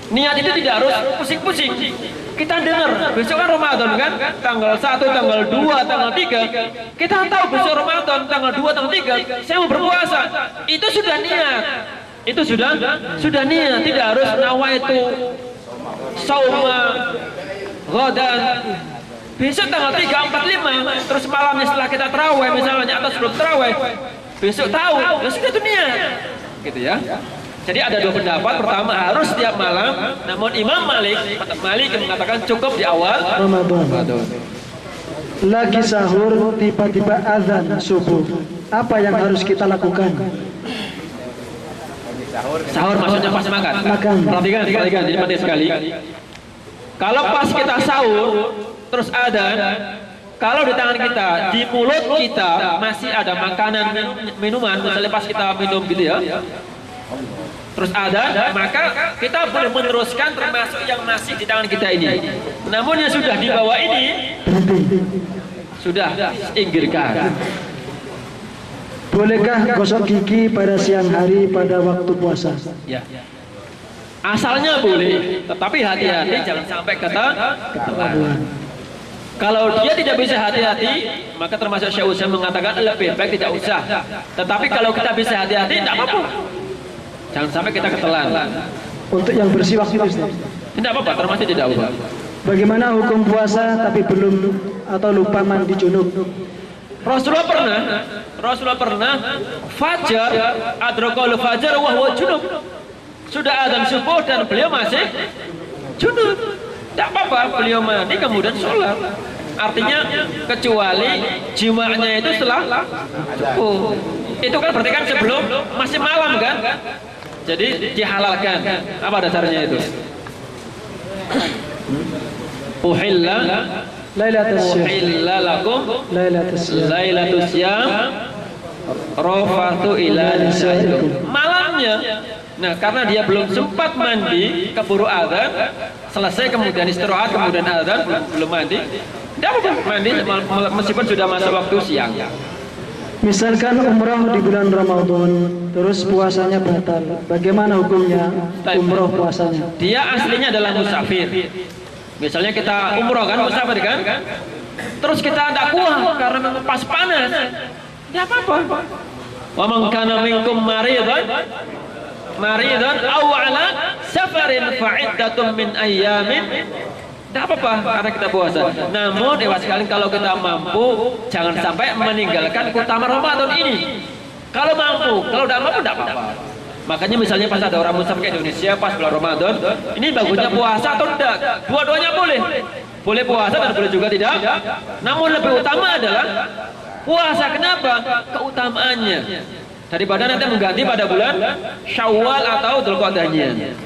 niat itu tidak harus pusing-pusing. Kita dengar besok kan Ramadan kan, tanggal 1, tanggal 2, tanggal 3. Kita tahu besok Ramadan tanggal 2, tanggal 3 saya mau berpuasa. Itu sudah niat. Itu sudah niat, tidak harus nawaitu sauma ghadan. Besok tanggal 3, 4, 5, terus malamnya setelah kita tarawih misalnya atau sebelum tarawih, besok tahu, ya sudah itu niat. Gitu ya. Jadi ada dua pendapat. Pertama harus setiap malam, namun Imam Malik mengatakan cukup di awal Ramadan. Lagi sahur tiba-tiba azan subuh, apa yang harus kita lakukan? Sahur maksudnya pas makan. Perhatikan, ini penting sekali. Kalau pas kita sahur terus adzan, kalau di tangan kita, di mulut kita masih ada makanan minuman, misalnya pas kita minum gitu ya. terus ada, maka kita boleh meneruskan termasuk yang masih di tangan kita ini. Namun yang sudah di bawah ini sudah inggirkan. Bolehkah gosok gigi pada siang hari pada waktu puasa? Ya. Asalnya boleh, tetapi hati-hati jangan sampai ketahuan. Kalau dia tidak bisa hati-hati, maka termasuk Syekh Utsaimin mengatakan lebih baik tidak usah. Tetapi kalau kita bisa hati-hati, tidak apa-apa. Jangan sampai kita ketelan. Untuk yang bersih waktu itu, Tidak apa-apa, termasuk tidak apa. bagaimana hukum puasa tapi belum atau lupa mandi junub? Rasulullah pernah fajar, adrakal fajar wa huwa junub. Sudah adzan subuh dan beliau masih junub. Tidak apa-apa, beliau mandi kemudian sholat. Artinya kecuali jimanya itu setelah subuh. Itu kan berarti kan sebelum masih malam kan? Jadi dihalalkan. Apa dasarnya itu? Uhilla lakum lailatul syam rafatu ila nisaikum. Malamnya. Nah, karena dia belum sempat mandi, keburu azan, selesai kemudian istirahat, kemudian azan, belum mandi. Tidak apa-apa mandi meskipun sudah masuk waktu siang. Misalkan umroh di bulan Ramadan, terus puasanya batal, bagaimana hukumnya umroh puasanya? Dia aslinya adalah musafir. Misalnya kita umroh kan, musafir kan, terus kita tidak kuat karena pas panas, tidak apa-apa. Wa man kana minkum maridan aw ala safarin fa'iddatun min ayyamin. Tidak apa-apa karena kita puasa. Namun dewa sekalian, kalau kita mampu jangan sampai meninggalkan keutamaan Ramadan ini. Kalau mampu, kalau tidak mampu tidak apa-apa. Makanya misalnya pas ada orang musafir ke Indonesia pas bulan Ramadan, ini bagusnya puasa atau tidak? Dua-duanya boleh. Boleh puasa dan boleh juga tidak. Namun lebih utama adalah puasa. Kenapa? Keutamaannya. Daripada nanti mengganti pada bulan Syawal atau Dzulqa'dahnya.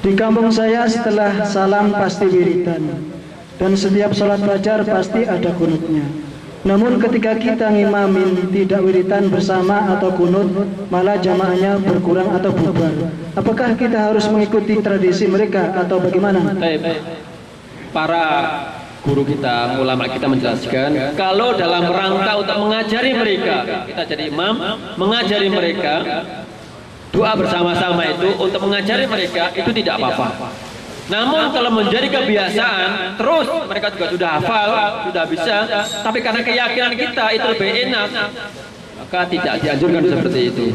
Di kampung saya setelah salam pasti wiridan, dan setiap sholat fajar pasti ada kunutnya. Namun ketika kita ngimamin tidak wiridan bersama atau kunut, malah jamaahnya berkurang atau bubar. Apakah kita harus mengikuti tradisi mereka atau bagaimana? Para guru kita, ulama kita menjelaskan, kalau dalam rangka untuk mengajari mereka, kita jadi imam, mengajari mereka, doa bersama-sama itu untuk mengajari mereka itu tidak apa-apa. Namun kalau menjadi kebiasaan, terus mereka juga sudah hafal, sudah bisa, tapi karena keyakinan kita itu lebih enak, maka tidak dianjurkan seperti itu.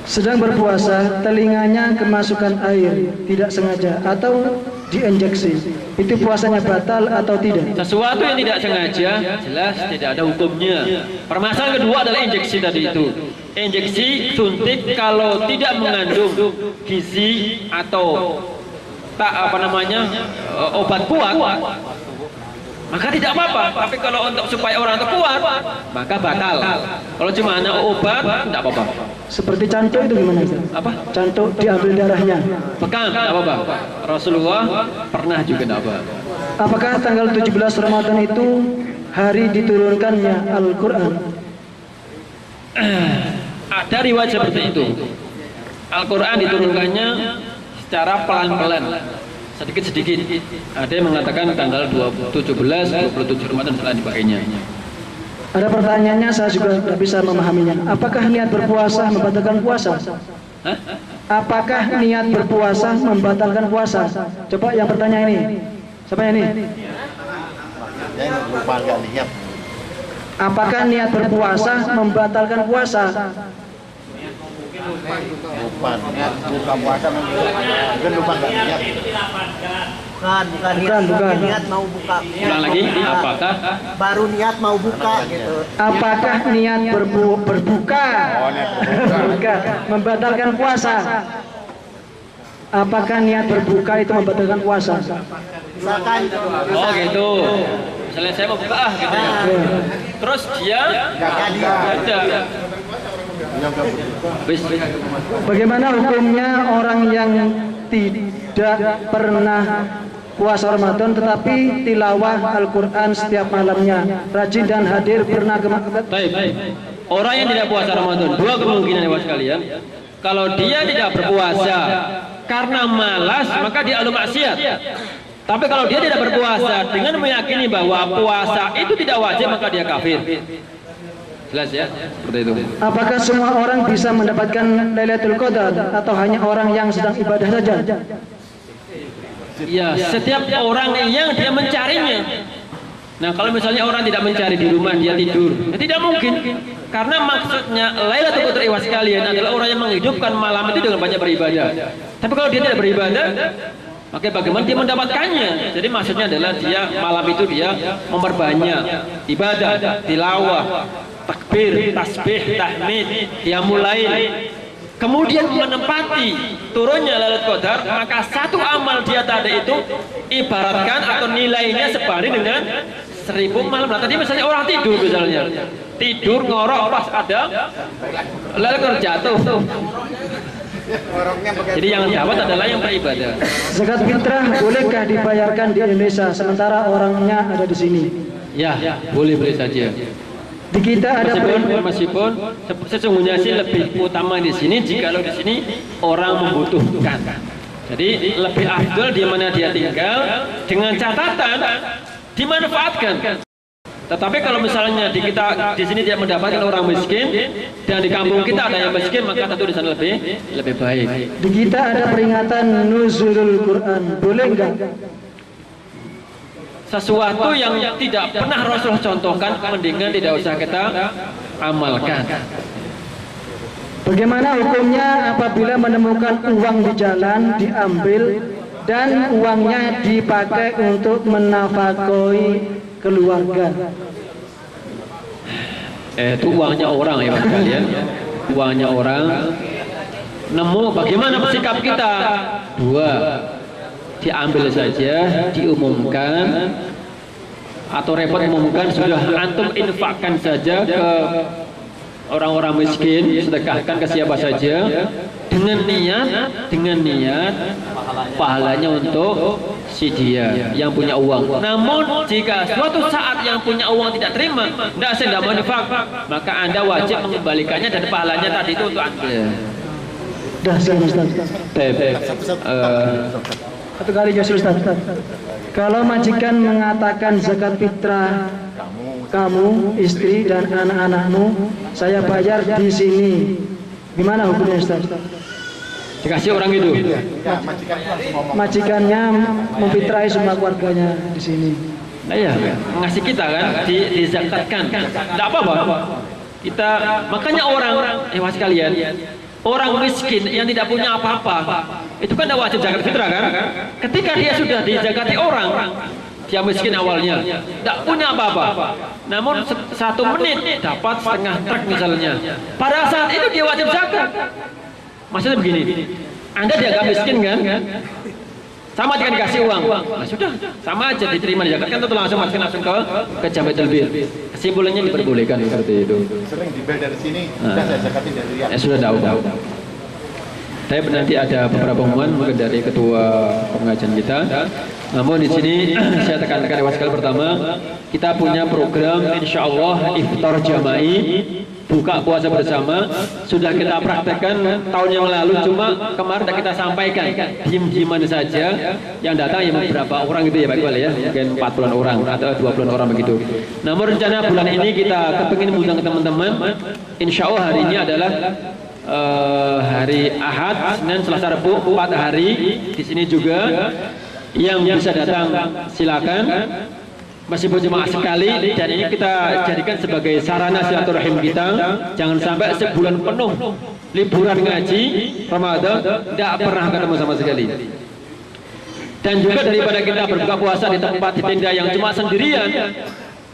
Sedang berpuasa, telinganya kemasukan air, tidak sengaja atau diinjeksi, itu puasanya batal atau tidak? Sesuatu yang tidak sengaja, jelas tidak ada hukumnya. Permasalahan kedua adalah injeksi tadi itu. Injeksi suntik kalau tidak mengandung gizi atau obat kuat, maka tidak apa-apa. Tapi kalau untuk supaya orang itu kuat, maka batal. Kalau cuma hanya obat, tidak apa-apa. Seperti cantuk itu gimana? Apa? Cantuk diambil darahnya. Bekam, tidak apa-apa. Rasulullah pernah juga tidak apa. Apakah tanggal 17 Ramadan itu hari diturunkannya Al-Quran? Ada riwayat seperti itu. Al-Quran diturunkannya secara pelan-pelan, sedikit-sedikit. Ada yang mengatakan tanggal 27 Ramadan setelah dibakainya. Ada pertanyaannya, saya juga tidak bisa memahaminya. Apakah niat berpuasa membatalkan puasa? Hah? Apakah niat berpuasa membatalkan puasa? Coba yang bertanya ini. Siapa ini? Apakah niat berpuasa membatalkan puasa? Bukan niat buka puasa mungkin lupa nggak niat. Bukan niat mau buka. Ulang lagi, apakah Baru niat mau buka gitu. Apakah niat berbuka membatalkan puasa? Apakah niat berbuka itu membatalkan puasa? Misalkan oh gitu. Misalnya saya mau buka gitu ya. Terus dia ada. Bagaimana hukumnya orang yang tidak pernah puasa Ramadan tetapi tilawah Al-Quran setiap malamnya, rajin dan hadir pernah ke Baik. Orang yang tidak puasa Ramadan, dua kemungkinan ya sekalian. kalau dia tidak berpuasa karena malas, maka dia ahli maksiat. Tapi kalau dia tidak berpuasa dengan meyakini bahwa puasa itu tidak wajib, maka dia kafir. Jelas ya? Seperti itu. Apakah semua orang bisa mendapatkan Lailatul Qadar atau hanya orang yang sedang ibadah saja? Ya, setiap orang yang dia mencarinya. Nah, kalau misalnya orang tidak mencari di rumah, dia tidur, ya tidak mungkin. Karena maksudnya Lailatul Qadar ikhwas sekalian adalah orang yang menghidupkan malam itu dengan banyak beribadah. Tapi kalau dia tidak beribadah, maka bagaimana dia mendapatkannya? Jadi maksudnya adalah dia malam itu dia memperbanyak ibadah, tilawah, takbir, tasbih, tahmid, qiyamul lail. Kemudian menempati turunnya Lailatul Qadar, maka satu amal dia tadi itu ibaratkan atau nilainya sebanding dengan 1000 malam. Nah, tadi misalnya orang tidur misalnya, tidur ngorok pas ada Lailatul Qadar jatuh. Jadi yang dapat adalah yang beribadah. Zakat fitrah bolehkah dibayarkan di Indonesia sementara orangnya ada di sini? Ya, boleh saja. Di kita ada meskipun sesungguhnya sih lebih utama di sini jikalau di sini orang membutuhkan. Jadi lebih afdal di mana dia tinggal dengan catatan dimanfaatkan. Tetapi kalau misalnya di sini dia mendapatkan orang miskin dan di kampung kita ada yang miskin, maka tentu di sana lebih baik. Di kita ada peringatan nuzulul Quran, boleh enggak? Sesuatu yang tidak pernah Rasul contohkan, mendingan tidak usah kita amalkan. Bagaimana hukumnya apabila menemukan uang di jalan diambil dan uangnya dipakai untuk menafkahi keluarga? Itu uangnya orang ya kalian. Uangnya orang. Nemu bagaimana sikap kita? Dua, diambil saja, diumumkan, atau repot umumkan, sudah antum infakkan saja ke orang-orang miskin, sedekahkan ke siapa saja dengan niat pahalanya untuk si dia yang punya uang. Namun jika suatu saat yang punya uang tidak terima, tidak mau infak, maka Anda wajib mengembalikannya dan pahalanya tadi itu untuk Anda. Dah, Ustaz. Satu kali jelasin Ustaz. Kalau majikan mengatakan zakat fitrah kamu, istri dan anak-anakmu saya bayar di sini, gimana hukumnya Ustaz? Dikasih orang itu. Majikannya memfitrahi semua keluarganya di sini. Nah ya, ngasih kita kan, dizakatkan. Tidak apa-apa. Kita makanya orang sekalian, orang miskin yang tidak punya apa-apa, itu kan tidak wajib zakat fitrah kan? Ketika dia sudah dizakati orang, dia miskin awalnya, tidak punya apa-apa, namun 1 menit dapat setengah truk misalnya, pada saat itu dia wajib zakat. Maksudnya begini, Anda dianggap miskin kan? Sama dengan dikasih uang, nah sudah, sama aja diterima dizakatkan, tentu langsung langsung ke Jamiatul Bir. Kesimpulannya diperbolehkan seperti itu. Sering dibayar dari sini, sudah saya zakatin dari Riyadh. Sudah tahu. Tapi nanti ada beberapa pengumuman mungkin dari ketua pengajian kita. Namun di sini saya tekankan sekali pertama, kita punya program insya Allah iftar jama'i, buka puasa bersama. Sudah kita praktekkan tahun yang lalu, cuma kemarin kita sampaikan diem-dieman saja. Yang datang ya beberapa orang gitu ya Pak Iqbal ya, mungkin 40 orang atau 20 orang begitu. Namun rencana bulan ini kita kepingin mengundang teman-teman. Insya Allah hari ini adalah hari Ahad, Senin, Selasa, Rabu, 4 hari. Di sini juga yang bisa datang silakan, meskipun cuma sekali, dan ini kita jadikan sebagai sarana silaturahim kita. Jangan sampai sebulan penuh liburan ngaji Ramadan tidak pernah ketemu sama sekali. Dan juga daripada kita berbuka puasa di tempat di tenda yang cuma sendirian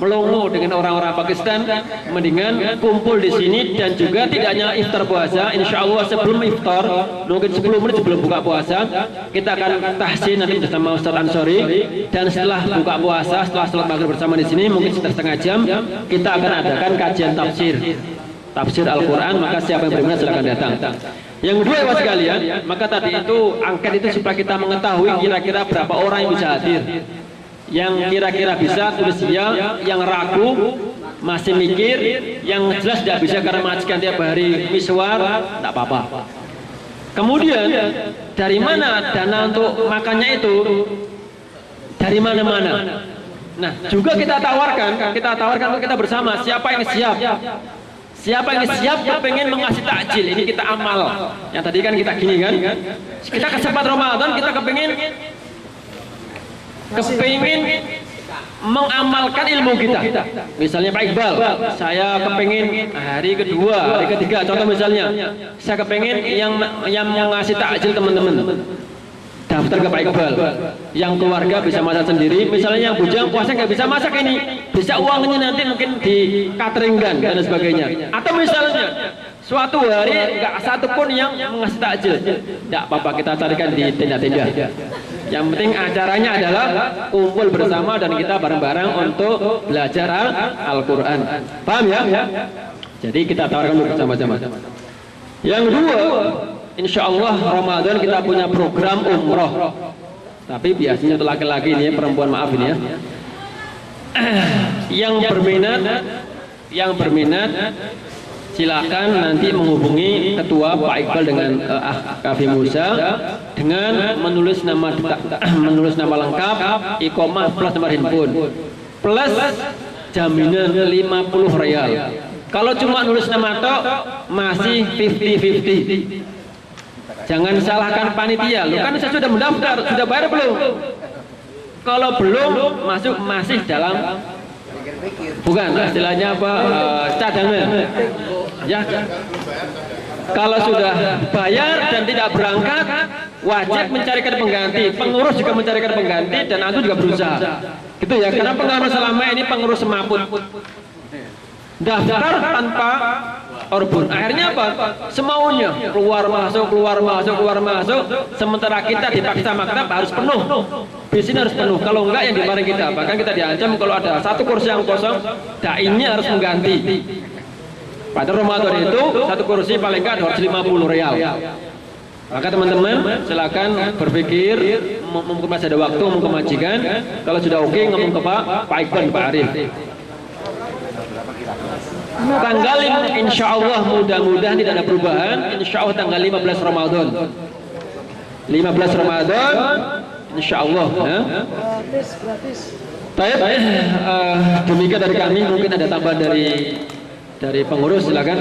melongo dengan orang-orang Pakistan, mendingan kumpul di sini. Dan juga tidak hanya iftar puasa, insya Allah sebelum iftar, mungkin 10 menit sebelum buka puasa, kita akan tahsin nanti bersama Ustaz Ansori. Dan setelah buka puasa, setelah sholat maghrib bersama di sini, mungkin sekitar setengah jam, kita akan adakan kajian tafsir Al-Quran. Maka siapa yang berminat silakan datang. Yang kedua ya sekalian, maka tadi itu angket itu supaya kita mengetahui kira-kira berapa orang yang bisa hadir. Yang kira-kira bisa tulis ya, yang ragu masih mikir, yang jelas tidak bisa karena majikan tiap hari miswar, tidak apa-apa. Kemudian dari mana dana untuk makannya itu? Dari mana-mana. Nah, juga kita tawarkan untuk kita bersama, siapa yang siap? Siapa yang siap kepengen mengasih takjil? Ini kita amal. Yang tadi kan kita gini kan? Kita kesempatan Ramadan, kita kepengen mengamalkan ilmu kita. Misalnya Pak Iqbal, saya kepengen hari kedua, hari ketiga, contoh misalnya, saya kepengen yang mengasih takjil teman-teman. Daftar ke Pak Iqbal, yang keluarga bisa masak sendiri, misalnya yang bujang puasa nggak bisa masak ini, bisa uangnya nanti mungkin di cateringkan dan sebagainya. Atau misalnya suatu hari nggak satu pun yang mengasih takjil, nggak apa-apa, kita carikan di tenda-tenda. Yang penting acaranya adalah kumpul bersama dan kita bareng-bareng untuk belajar Al-Quran. Paham ya? Jadi kita tawarkan bersama-sama. Yang kedua, insya Allah Ramadan kita punya program umroh. Tapi biasanya untuk laki-laki ini, perempuan maaf ini ya. Yang berminat silakan nanti menghubungi ketua Pak Iqbal dengan Kafi Musa dengan menulis nama lengkap, iqomah plus nomor handphone plus jaminan 50 real. Kalau cuma nulis nama tok masih 50-50. Jangan salahkan panitia, lu kan saya sudah mendaftar, sudah bayar belum? Kalau belum masih dalam bukan istilahnya apa cadangan ya. Kalau sudah bayar dan tidak berangkat, wajib mencarikan pengganti. Pengurus juga mencarikan pengganti dan aku juga berusaha. Gitu ya, karena pengalaman selama ini pengurus semaput. Daftar tanpa orbun. Akhirnya apa? Semaunya keluar masuk. Sementara kita dipaksa maktab harus penuh. Di sini harus penuh. Kalau enggak yang dimarahin kita. Bahkan kita diancam kalau ada satu kursi yang kosong, dai-nya harus mengganti. Pada Ramadan itu satu kursi paling enggak 250 real. Maka teman-teman silakan berpikir, mungkin masih ada waktu ngomong ke majikan. Kalau sudah oke ngomong ke Pak Iqbal, Pak Arif. Tanggal insya Allah mudah-mudahan tidak ada perubahan. Insya Allah tanggal 15 Ramadan. 15 Ramadan insya Allah ya. Baik, demikian dari kami. Mungkin ada tambahan dari pengurus, silakan.